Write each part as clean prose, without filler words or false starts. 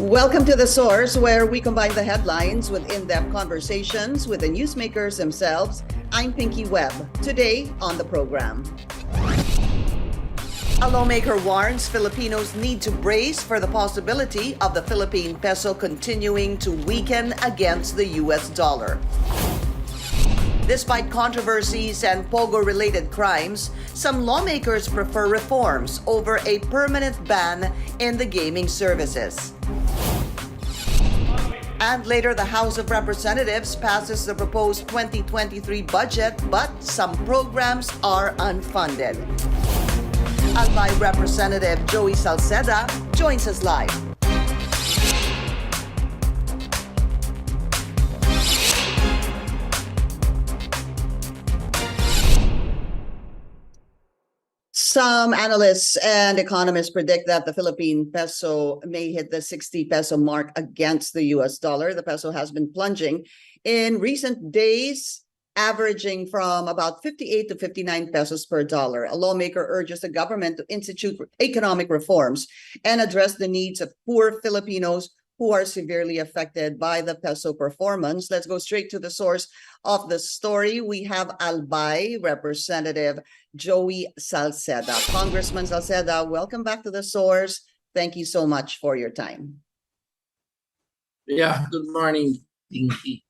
Welcome to The Source, where we combine the headlines with in-depth conversations with the newsmakers themselves. I'm Pinky Webb. Today on the program, a lawmaker warns Filipinos need to brace for the possibility of the Philippine peso continuing to weaken against the US dollar. Despite controversies and pogo-related crimes, some lawmakers prefer reforms over a permanent ban in the gaming services. And later, the House of Representatives passes the proposed 2023 budget, but some programs are unfunded. Albay Representative Joey Salceda joins us live. Some analysts and economists predict that the Philippine peso may hit the 60 peso mark against the US dollar. The peso has been plunging in recent days, averaging from about 58 to 59 pesos per dollar. A lawmaker urges the government to institute economic reforms and address the needs of poor Filipinos who are severely affected by the peso performance. Let's go straight to the source of the story. We have Albay Representative Joey Salceda. Congressman Salceda, welcome back to the source. Thank you so much for your time. Yeah, good morning, Pinky.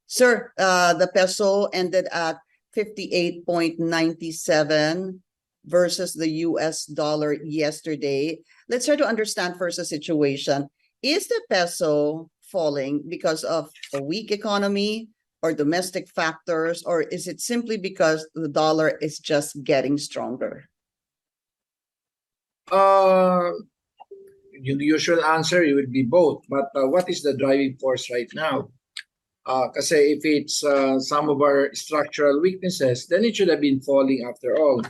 Sir, the peso ended at 58.97 versus the US dollar yesterday. Let's try to understand first the situation. Is the peso falling because of a weak economy or domestic factors, or is it simply because the dollar is just getting stronger? The usual answer it would be both. But what is the driving force right now? Kasi if it's some of our structural weaknesses, then it should have been falling after all.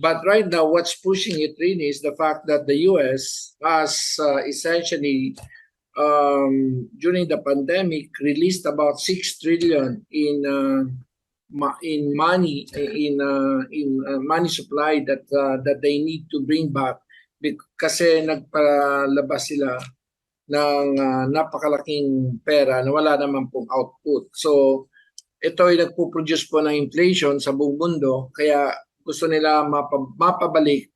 But right now, what's pushing it really is the fact that the US has essentially, during the pandemic, released about 6 trillion in money money supply that they need to bring back kasi nagpalabas sila ng napakalaking pera na wala naman pong output. So ito ay nagpo-produce po ng inflation sa buong mundo, kaya gusto nila mapabalik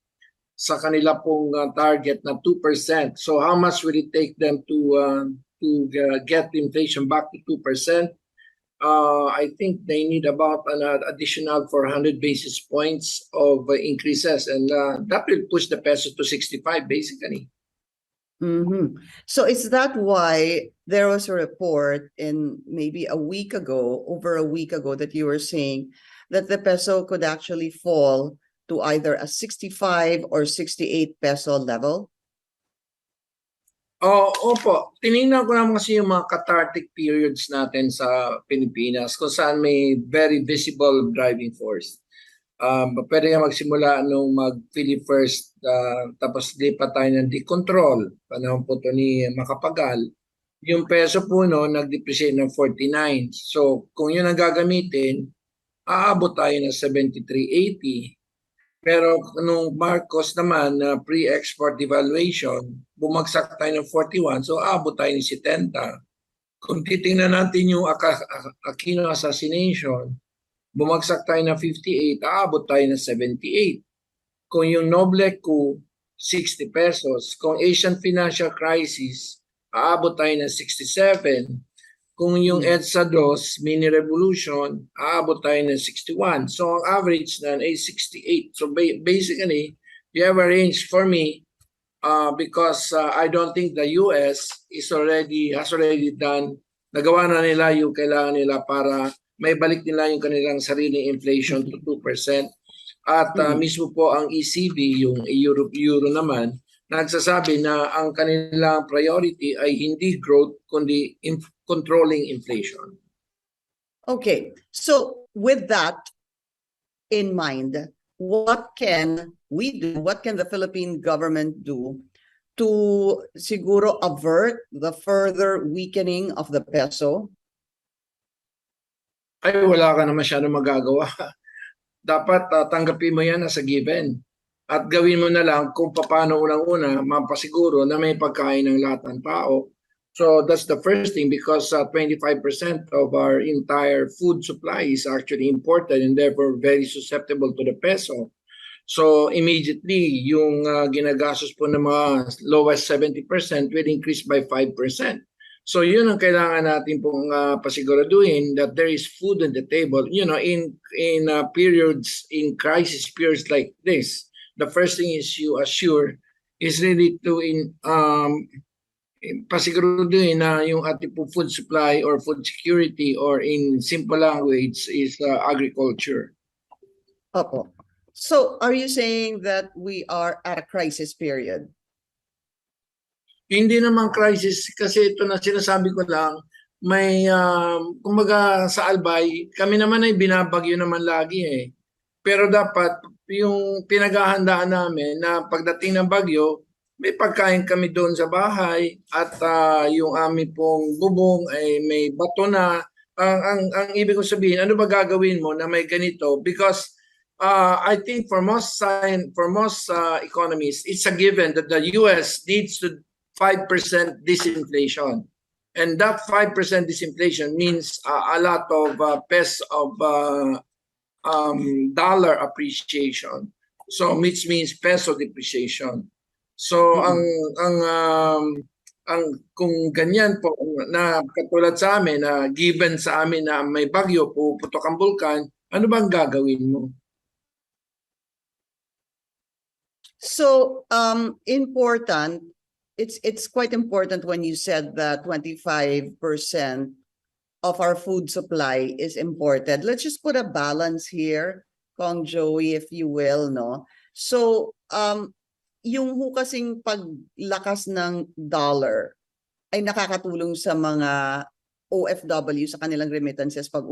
sa kanila pong target na 2%. So how much will it take them to get inflation back to 2%? I think they need about an additional 400 basis points of increases, and that will push the peso to 65 basically. Mm-hmm. So is that why there was a report in maybe over a week ago, that you were saying that the peso could actually fall to either a 65 or 68 peso level? Opo. Tinignan ko naman kasi yung mga cathartic periods natin sa Pilipinas kung saan may very visible driving force. Pwede nga magsimula nung mag-Philip first, tapos lipat tayo ng decontrol, panahon po ito ni Makapagal. Yung peso po nag-depreciate ng 49. So kung yun ang gagamitin, aabot tayo ng 73.80. Pero nung Marcos naman, pre-export devaluation, bumagsak tayo ng 41, so aabot tayo ng 70. Kung titingnan natin yung Aquino assassination, bumagsak tayo ng 58, aabot tayo ng 78. Kung yung Noble coup, 60 pesos. Kung Asian financial crisis, aabot tayo ng 67. Kung yung EDSA 2, mini revolution, aabot tayo ng 61. So ang average na ay 68. So basically, you have a range for me because I don't think the US has already done, nagawa na nila yung kailangan nila para may balik nila yung kanilang sariling inflation to 2%. At mismo po ang ECB, yung Euro naman, nagsasabi na ang kanilang priority ay hindi growth kundi controlling inflation. Okay, so with that in mind, what can we do? What can the Philippine government do to siguro avert the further weakening of the peso? Ay, wala ka na masyadong magagawa. Dapat tanggapin mo yan as a given. at gawin mo na lang kung paano unang-una mapasiguro na may pagkain ng lahat ng tao. So that's the first thing, because 25% of our entire food supply is actually imported and therefore very susceptible to the peso. So immediately, yung ginagastos po ng mga lowest 70% will increase by 5%. So yun ang kailangan natin pong pasiguraduhin, that there is food on the table. You know, in periods, in crisis periods like this, the first thing is you assure is really to pasiguraduhin na yung ating po food supply or food security, or in simple language is agriculture. Opo. So are you saying that we are at a crisis period? Hindi naman crisis, kasi ito na sinasabi ko lang, may kumbaga sa Albay, kami naman ay binabagyo naman lagi eh. Pero dapat yung pinaghahandaan namin na pagdating ng bagyo, may pagkain kami doon sa bahay, at yung aming pong bubong ay may bato na. Ang ibig ko sabihin, ano ba gagawin mo na may ganito? Because I think for most economies, it's a given that the US needs to 5% disinflation. And that 5% disinflation means a lot of dollar appreciation. So which means peso depreciation. So ang kung ganyan po na katulad sa amin, na given sa amin na may bagyo, puputok ang bulkan, ano bang gagawin mo? So it's quite important when you said that 25% of our food supply is imported. Let's just put a balance here, Kong Joey, if you will, no? So yung kasing paglakas ng dollar ay nakakatulong sa mga OFW sa kanilang remittances pag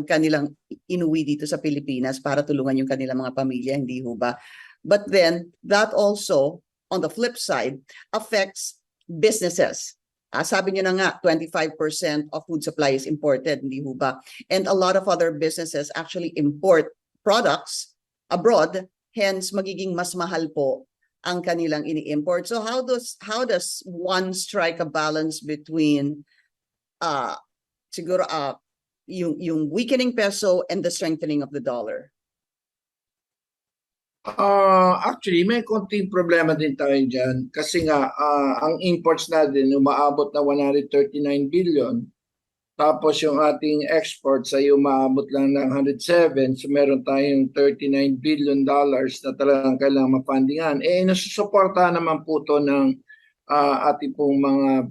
kanilang inuwi dito sa Pilipinas para tulungan yung kanilang mga pamilya, hindi ho ba? But then that also, on the flip side, affects businesses. Sabi niyo na nga, 25% of food supply is imported, hindi ho ba? And a lot of other businesses actually import products abroad, hence magiging mas mahal po ang kanilang ini-import. So how does one strike a balance between siguro yung weakening peso and the strengthening of the dollar? Actually, may konting problema din tayo dyan. Kasi nga, ang imports natin umaabot na 139 billion. Tapos yung ating exports ay umaabot lang ng 107. So meron tayong 39 billion dollars na talagang kailangan mapandingan. Nasusuportahan naman po ito ng ating pong mga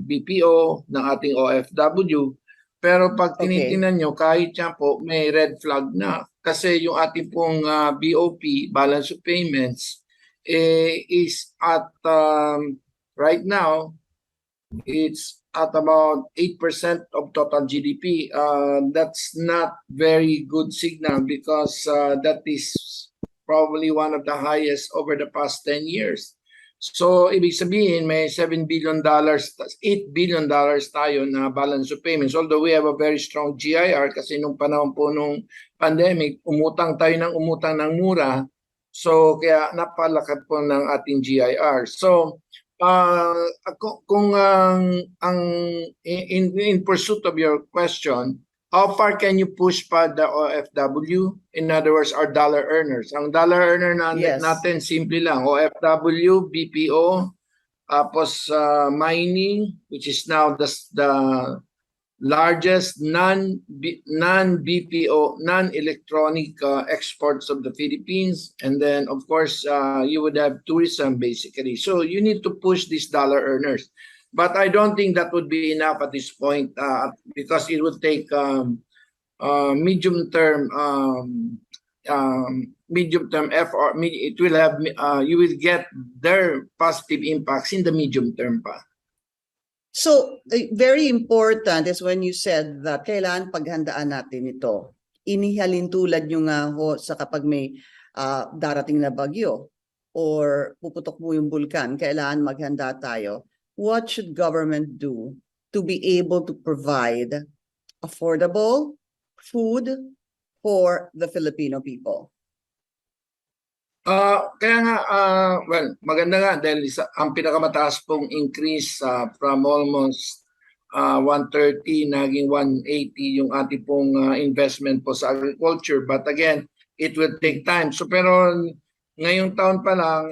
BPO, ng ating OFW. Pero pag tinitingnan nyo, kahit yan po, may red flag na. Kasi yung ating pong BOP, balance of payments, is at right now, it's at about 8% of total GDP. That's not very good signal, because that is probably one of the highest over the past 10 years. So ibig sabihin may $7 billion, $8 billion tayo na balance of payments. Although we have a very strong GIR, kasi nung panahon po nung pandemic, umutang tayo ng mura. So kaya napalaki po ng ating GIR. So kung in pursuit of your question, how far can you push pa the OFW? In other words, our dollar earners. Ang dollar earner natin, simple lang, OFW, BPO, tapos mining, which is now the largest non-BPO, non-electronic exports of the Philippines. And then, of course, you would have tourism, basically. So you need to push these dollar earners. But I don't think that would be enough at this point, because it would take medium-term effort. It will have, you will get their positive impacts in the medium term pa. So, very important is when you said that kailangan paghandaan natin ito. Inihalin tulad nyo nga ho sa kapag may darating na bagyo or puputok mo yung bulkan, kailangan maghanda tayo. What should government do to be able to provide affordable food for the Filipino people? Kaya nga, well, maganda nga dahil ang pinakamataas pong increase from almost 130 naging 180 yung ating pong investment po sa agriculture. But again, it will take time. So pero ngayong taon pa lang,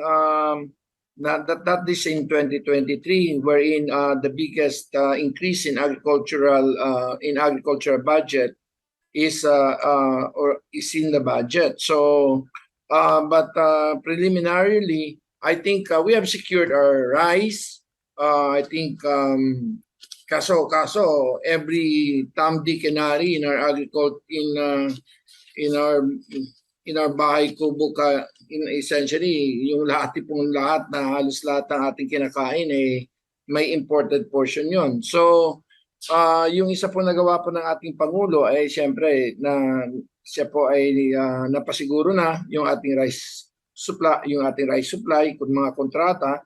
that is in 2023, wherein the biggest increase in agricultural budget is in the budget. So but preliminarily, I think we have secured our rice. I think kaso every Tom, Dick, and Harry in our agriculture in our bahay kubo essentially yung lahat na halos lahat ng ating kinakain may imported portion yon. So yung isa po nagawa po ng ating Pangulo ay siyempre na siya po ay napasiguro na yung ating rice supply kung mga kontrata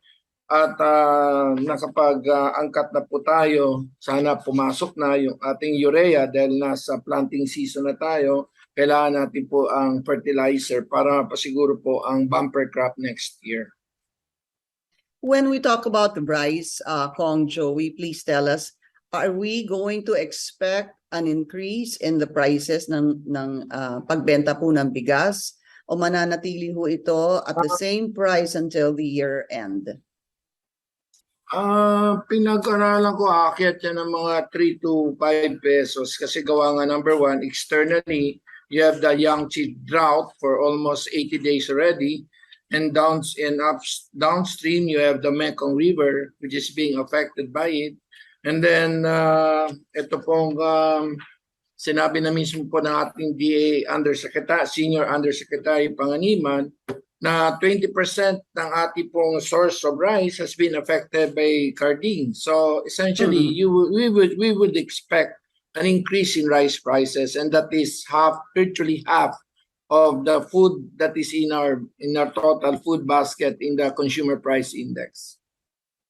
at nakapag-angkat na po tayo. Sana pumasok na yung ating urea dahil nasa planting season na tayo. Kailangan natin po ang fertilizer para mapasiguro po ang bumper crop next year. When we talk about the rice, Kong Joey, please tell us, are we going to expect an increase in the prices ng pagbenta po ng bigas o mananatili ho ito at the same price until the year end? Pinag-aralan ko aakyat yan ng mga 3 to 5 pesos kasi gawa nga number one, externally, you have the Yangtze drought for almost 80 days already. And downstream, you have the Mekong River, which is being affected by it. And then, ito pong sinabi na mismo po ng ating DA Senior Undersecretary Panganiban, na 20% ng ating pong source of rice has been affected by carding. So essentially, we would expect an increase in rice prices, and that is virtually half of the food that is in our total food basket in the consumer price index.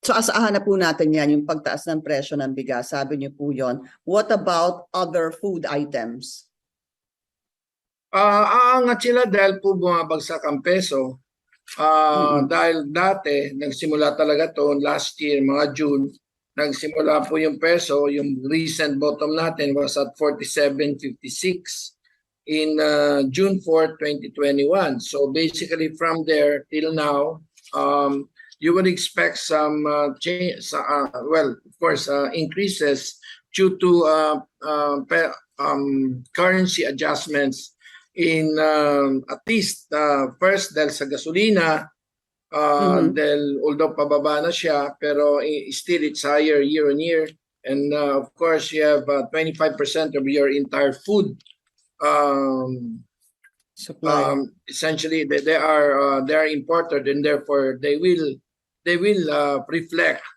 So asahan na po natin yan, yung pagtaas ng presyo ng bigas, sabi niyo po yon. What about other food items? Aangat sila dahil po bumabagsak ang peso. Dahil dati, nagsimula talaga to last year, mga June, nagsimula po yung peso, yung recent bottom natin was at 47.56 in June 4, 2021. So basically from there till now, you would expect some change, well, of course, increases due to currency adjustments in at least first dahil sa gasolina, dahil although pababa na siya, pero still it's higher year on year. And of course, you have 25% of your entire food supply. Essentially, they are imported, and therefore they will reflect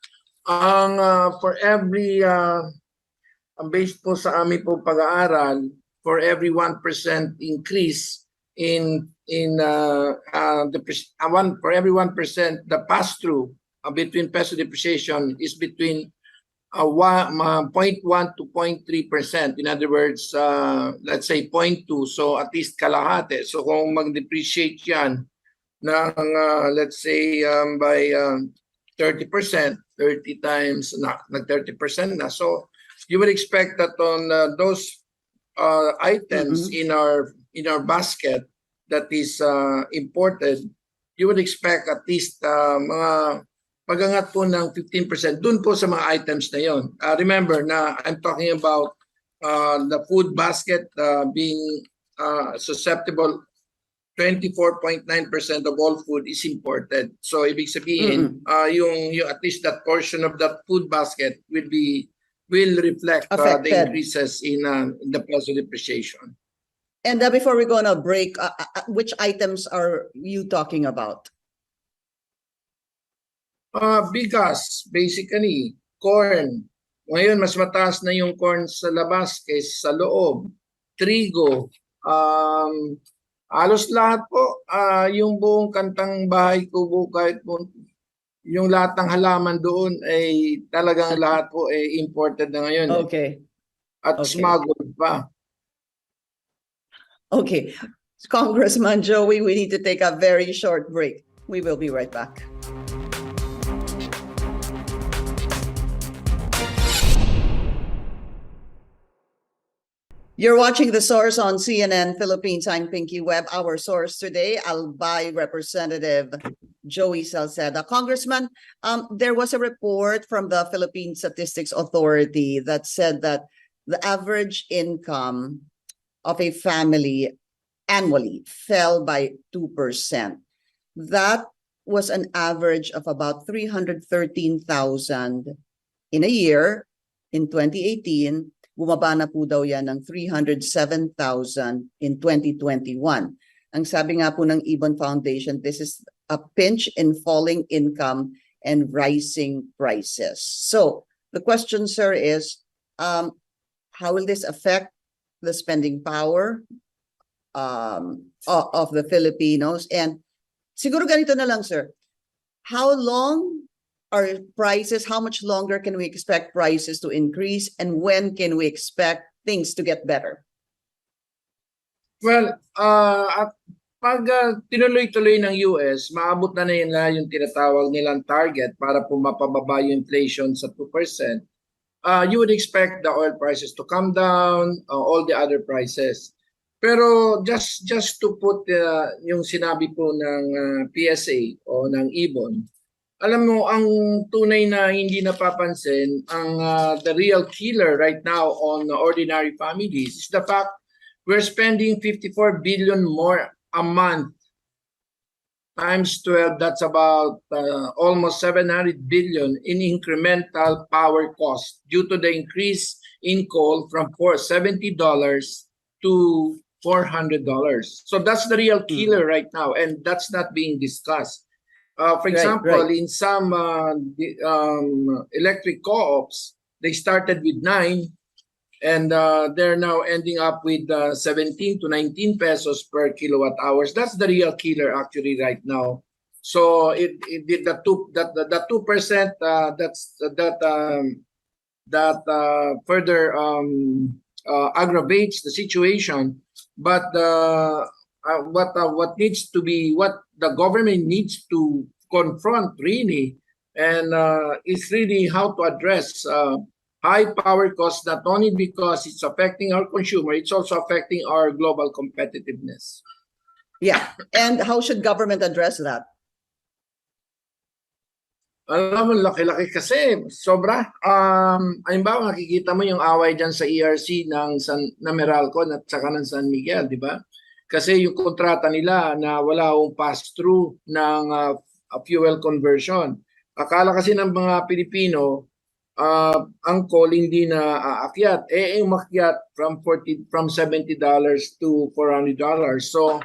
ang for every based po sa aming po pag-aaral, for every 1% increase for every 1% the pass through between peso depreciation is between 0.1 to 0.3%. In other words, let's say 0.2, so at least kalahati. So kung mag-depreciate yan ng let's say by 30%, 30 times nag-30% na. So you would expect that on those items in our basket that is imported, you would expect at least mga pag-angat po ng 15% dun po sa mga items na yon. Remember na I'm talking about the food basket being susceptible. 24.9% of all food is imported. So ibig sabihin, yung at least that portion of that food basket will reflect the increases in the peso depreciation. And before we go on a break, which items are you talking about? Bigas, basically, corn. Ngayon, mas mataas na yung corn sa labas kaysa sa loob. Trigo. Halos lahat po, yung buong kantang bahay kubo, kahit po yung lahat ng halaman doon ay talagang lahat po ay imported na ngayon. Okay. At smuggled pa. Okay. Congressman Joey, we need to take a very short break. We will be right back. You're watching The Source on CNN Philippines. I'm Pinky Webb. Our source today, Albay Representative Joey Salceda. Congressman, there was a report from the Philippine Statistics Authority that said that the average income of a family annually fell by 2%. That was an average of about 313,000 in a year in 2018. Bumaba na po daw yan ng 307,000 in 2021. Ang sabi nga po ng Ibon Foundation, this is a pinch in falling income and rising prices. So the question, sir, is how will this affect the spending power of the Filipinos? And siguro ganito na lang, sir. How long are prices, how much longer can we expect prices to increase, and when can we expect things to get better? Well, at pag tinuloy-tuloy ng US, maabot na nila yung tinatawag nilang target para po mapababa yung inflation sa 2%. You would expect the oil prices to come down, all the other prices. Pero just to put yung sinabi po ng PSA o ng Ibon, alam mo, ang tunay na hindi napapansin, the real killer right now on ordinary families is the fact we're spending 54 billion more a month. Times 12, that's about almost 700 billion in incremental power cost due to the increase in coal from $70 to $400. So that's the real killer right now, and that's not being discussed. For example, in some electric co-ops, they started with 9 and they're now ending up with 17 to 19 pesos per kilowatt hours. That's the real killer actually right now. So the 2% that further aggravates the situation. But what needs to be, what the government needs to confront really, and is really how to address high power costs, not only because it's affecting our consumer, it's also affecting our global competitiveness. Yeah, and how should government address that? Alam mo, laki-laki kasi, sobra. Halimbawa, nakikita mo yung away dyan sa ERC ng Meralco at saka ng San Miguel, di ba? Kasi yung kontrata nila na wala akong pass-through ng fuel conversion. Akala kasi ng mga Pilipino, ang coal hindi na aakyat. Umakyat from $70 to $400. So,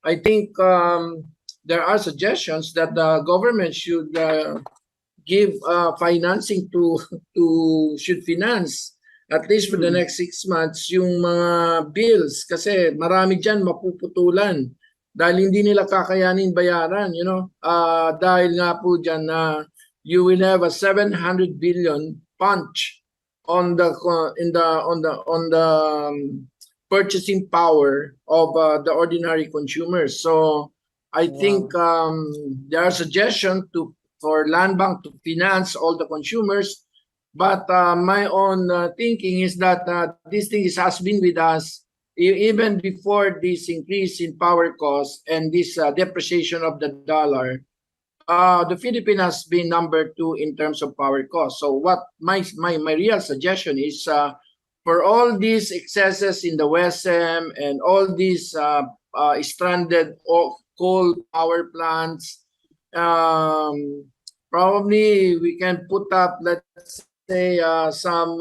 I think there are suggestions that the government should give financing should finance at least for the next 6 months yung mga bills, kasi marami dyan mapuputulan dahil hindi nila kakayanin bayaran, you know, dahil nga po dyan na you will have a 700 billion punch on the purchasing power of the ordinary consumers. So I think there are suggestions for Land Bank to finance all the consumers. But my own thinking is that this thing has been with us even before this increase in power costs and this depreciation of the dollar. The Philippines has been number 2 in terms of power costs. So what my real suggestion is for all these excesses in the WESM and all these stranded coal power plants, probably we can put up, let's say, some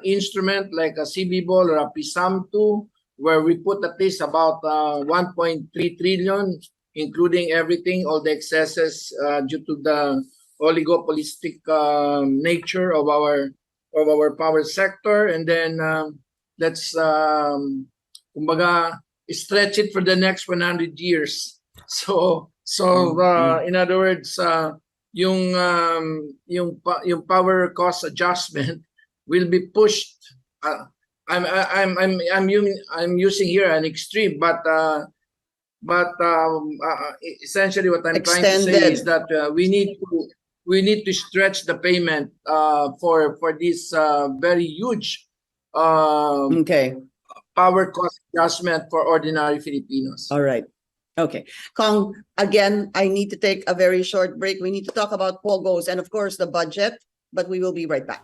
instrument like a CB ball or a PSAM2, where we put at least about 1.3 trillion, including everything, all the excesses due to the oligopolistic nature of our power sector, and then let's kumbaga stretch it for the next 100 years. So in other words, yung power cost adjustment will be pushed I'm using here an extreme, but essentially what I'm trying to say is that we need to stretch the payment for this very huge Okay. power cost adjustment for ordinary Filipinos. All right. Okay. Kong, again, I need to take a very short break. We need to talk about POGOs and of course the budget, but we will be right back.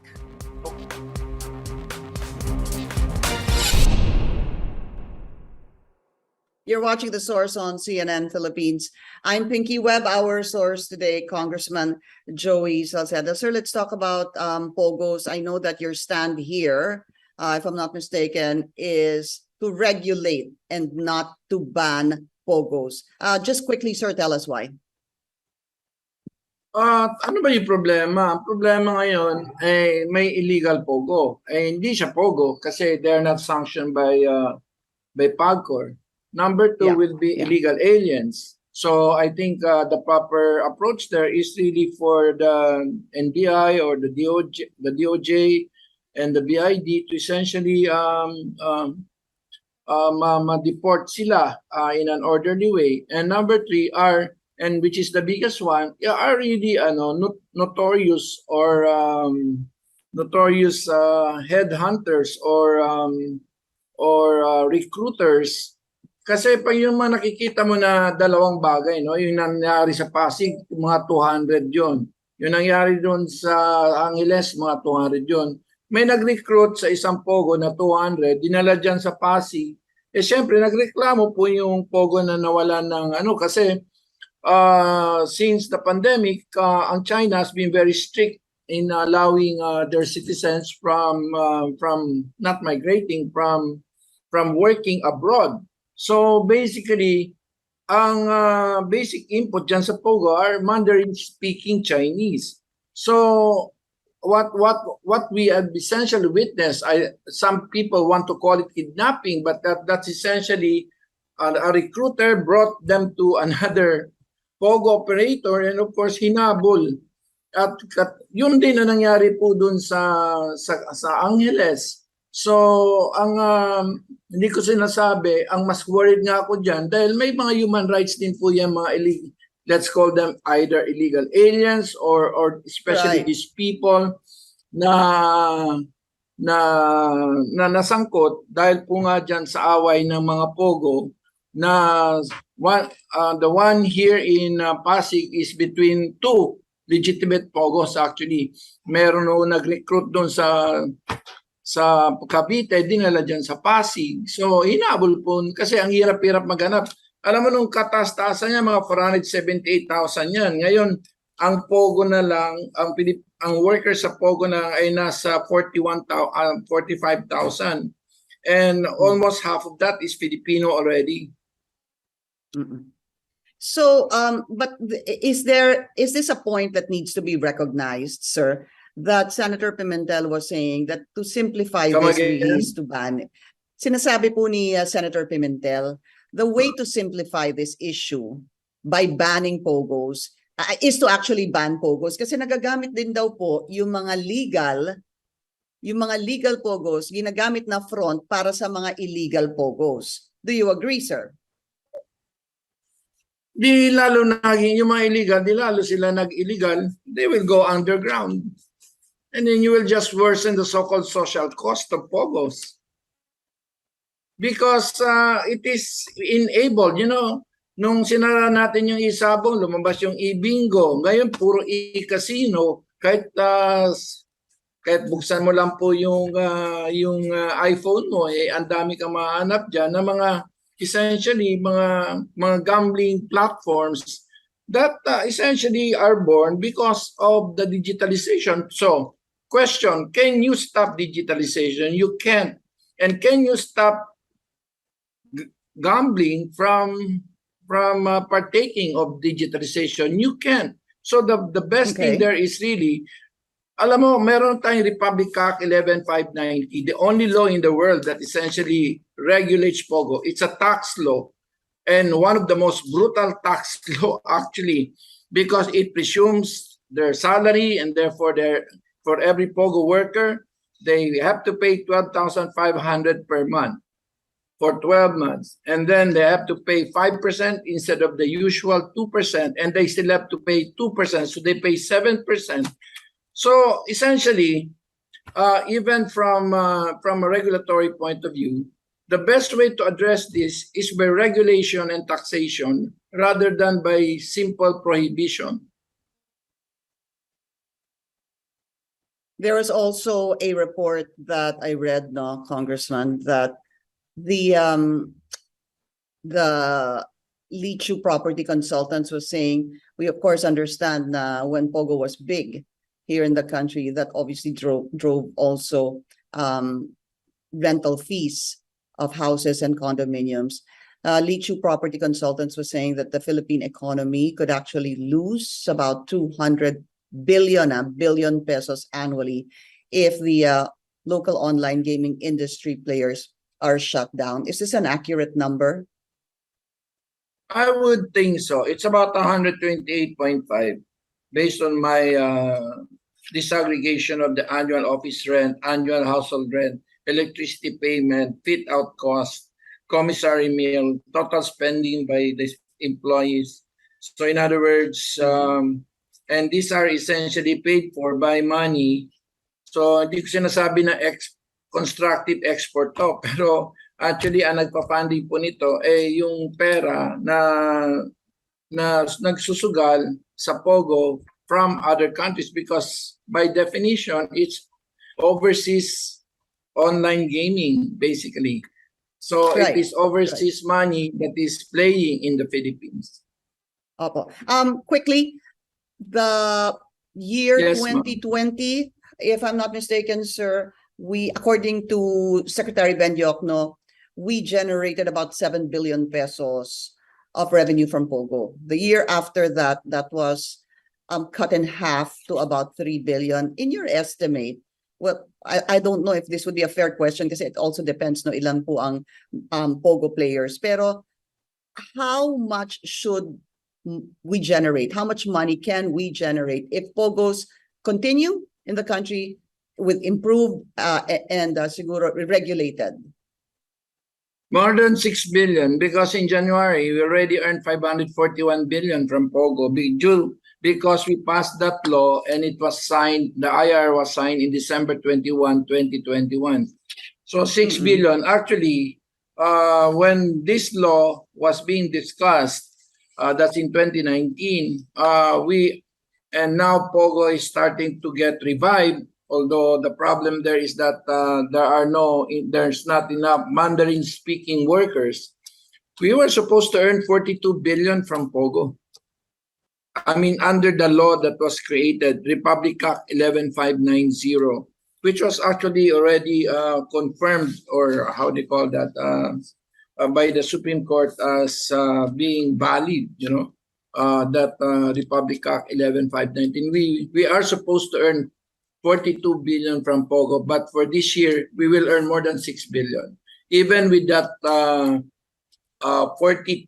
You're watching The Source on CNN Philippines. I'm Pinky Webb. Our source today, Congressman Joey Salceda. Sir, let's talk about POGOs. I know that your stand here, if I'm not mistaken, is to regulate and not to ban POGOs. Just quickly, sir, tell us why. Ano ba yung problema? Ang problema ngayon ay may illegal POGO. Hindi siya POGO kasi they're not sanctioned by PAGCOR. Number two will be illegal aliens. So I think the proper approach there is really for the NBI or the DOJ and the BID to essentially deport sila in an orderly way. And number three are, and which is the biggest one, are really notorious or notorious headhunters or recruiters. Kasi pag yung mga nakikita mo na dalawang bagay, no? Yung nangyari sa Pasig, mga 200 yon. Yung nangyari doon sa Angeles, mga 200 yon. May nag-recruit sa isang POGO na 200, dinala dyan sa Pasig. Siyempre, nagreklamo po yung POGO na nawala ng kasi since the pandemic, ang China has been very strict in allowing their citizens from not migrating, from working abroad. So basically, ang basic input dyan sa POGO are Mandarin-speaking Chinese. So what we have essentially witnessed, some people want to call it kidnapping, but that's essentially a recruiter brought them to another POGO operator and of course hinabol. At yun din na nangyari po dun sa Angeles. So, hindi ko sinasabi, ang mas worried nga ako dyan, dahil may mga human rights din po yan, mga illegal, let's call them either illegal aliens or especially these people na nasangkot dahil po nga dyan sa away ng mga POGO na the one here in Pasig is between two legitimate POGOs actually. Meron o nag-recruit doon sa Cavite, dinala dyan sa Pasig. So, hinabol po kasi ang hirap-hirap maghanap. Alam mo nung kataas-taasan niya, mga 478,000 yan. Ngayon, ang POGO na lang, ang workers sa POGO na ay nasa 45,000. And almost half of that is Filipino already. So, but is this a point that needs to be recognized, sir? That Senator Pimentel was saying that to simplify this really is to ban. Sinasabi po ni Senator Pimentel, the way to simplify this issue by banning POGOs is to actually ban POGOs kasi nagagamit din daw po yung mga legal POGOs ginagamit na front para sa mga illegal POGOs. Do you agree, sir? Di lalo yung mga illegal, di lalo sila nag-illegal, they will go underground. And then you will just worsen the so-called social cost of POGOs. Because it is enabled, nung sinara natin yung isabong, lumabas yung e-bingo. Ngayon, puro e-casino. Kahit buksan mo lang po yung iPhone mo, ang dami kang mahanap dyan na mga, essentially, mga gambling platforms that essentially are born because of the digitalization. So, question, can you stop digitalization? You can't. And can you stop gambling from partaking of digitalization? You can't. So the best thing there is really, alam mo, meron tayong Republic Act 11590, the only law in the world that essentially regulates POGO. It's a tax law and one of the most brutal tax law actually because it presumes their salary and therefore for every POGO worker, they have to pay 12,500 per month for 12 months. And then they have to pay 5% instead of the usual 2%, and they still have to pay 2%, so they pay 7%. So essentially, even from a regulatory point of view, the best way to address this is by regulation and taxation rather than by simple prohibition. There was also a report that I read, no, Congressman, that the Lichu property consultants was saying, we of course understand when Pogo was big here in the country, that obviously drove also rental fees of houses and condominiums. Lichu property consultants was saying that the Philippine economy could actually lose about 200 billion pesos annually if the local online gaming industry players are shut down. Is this an accurate number? I would think so. It's about 128.5 based on my disaggregation of the annual office rent, annual household rent, electricity payment, fit out cost, commissary meal, total spending by the employees. So in other words, and these are essentially paid for by money. So hindi ko sinasabi na constructive export to, pero actually ang nagpa-funding po nito yung pera na nagsusugal sa Pogo from other countries, because by definition it's overseas online gaming basically. So Right. it is overseas money that is playing in the Philippines. Opo. Quickly, the year Yes, ma'am. 2020, if I'm not mistaken, sir, we, according to Secretary Bendiocno, we generated about 7 billion pesos of revenue from Pogo. The year after that, that was cut in half to about 3 billion. In your estimate, well, I don't know if this would be a fair question because it also depends no ilan po ang Pogo players. Pero how much should we generate? How much money can we generate if Pogos continue in the country with improved and siguro regulated? More than 6 billion, because in January we already earned 541 billion from Pogo because we passed that law and it was signed, the IR was signed in December 21, 2021. So 6 billion. Actually, when this law was being discussed, that's in 2019, and now Pogo is starting to get revived, although the problem there is that there's not enough Mandarin speaking workers. We were supposed to earn 42 billion from Pogo. I mean, under the law that was created, Republic Act 11590, which was actually already confirmed, or how do you call that, by the Supreme Court as being valid, that Republic Act 11519. We are supposed to earn 42 billion from Pogo, but for this year, we will earn more than 6 billion. Even with that 45,000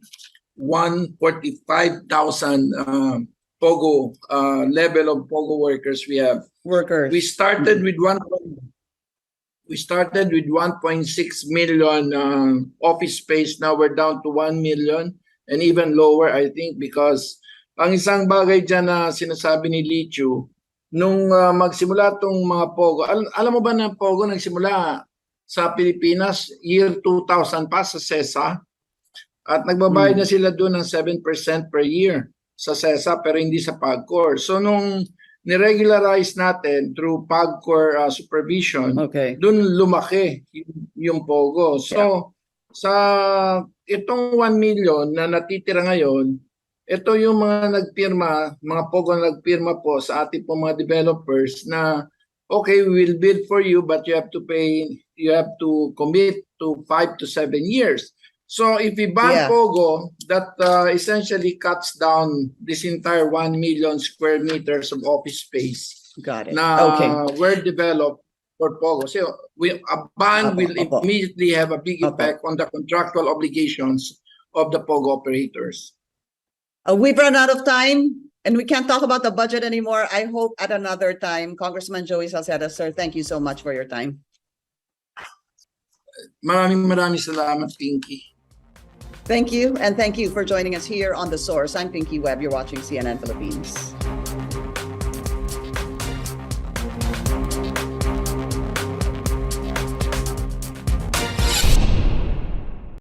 Pogo level of Pogo workers we have. We started with 1.6 million office space. Now we're down to 1 million and even lower, I think, because ang isang bagay dyan na sinasabi ni Lichu, nung magsimula tong mga Pogo, alam mo ba na Pogo nagsimula sa Pilipinas year 2000 pa sa CESA? At nagbabayad na sila doon ng 7% per year sa CESA pero hindi sa PAGCOR. So nung niregularize natin through PAGCOR supervision, doon lumaki yung Pogo. So sa itong 1 million na natitira ngayon, ito yung mga nagpirma, mga Pogo na nagpirma po sa ating po mga developers na okay, we will bid for you but you have to commit to 5 to 7 years. So if we ban Pogo, that essentially cuts down this entire 1 million square meters of office space. Got it. Na were developed for Pogo. So a ban will immediately have a big impact on the contractual obligations of the Pogo operators. We've run out of time. And we can't talk about the budget anymore. I hope at another time. Congressman Joey Salceda, sir, thank you so much for your time. Maraming salamat, Pinky. Thank you, and thank you for joining us here on The Source. I'm Pinky Webb. You're watching CNN Philippines.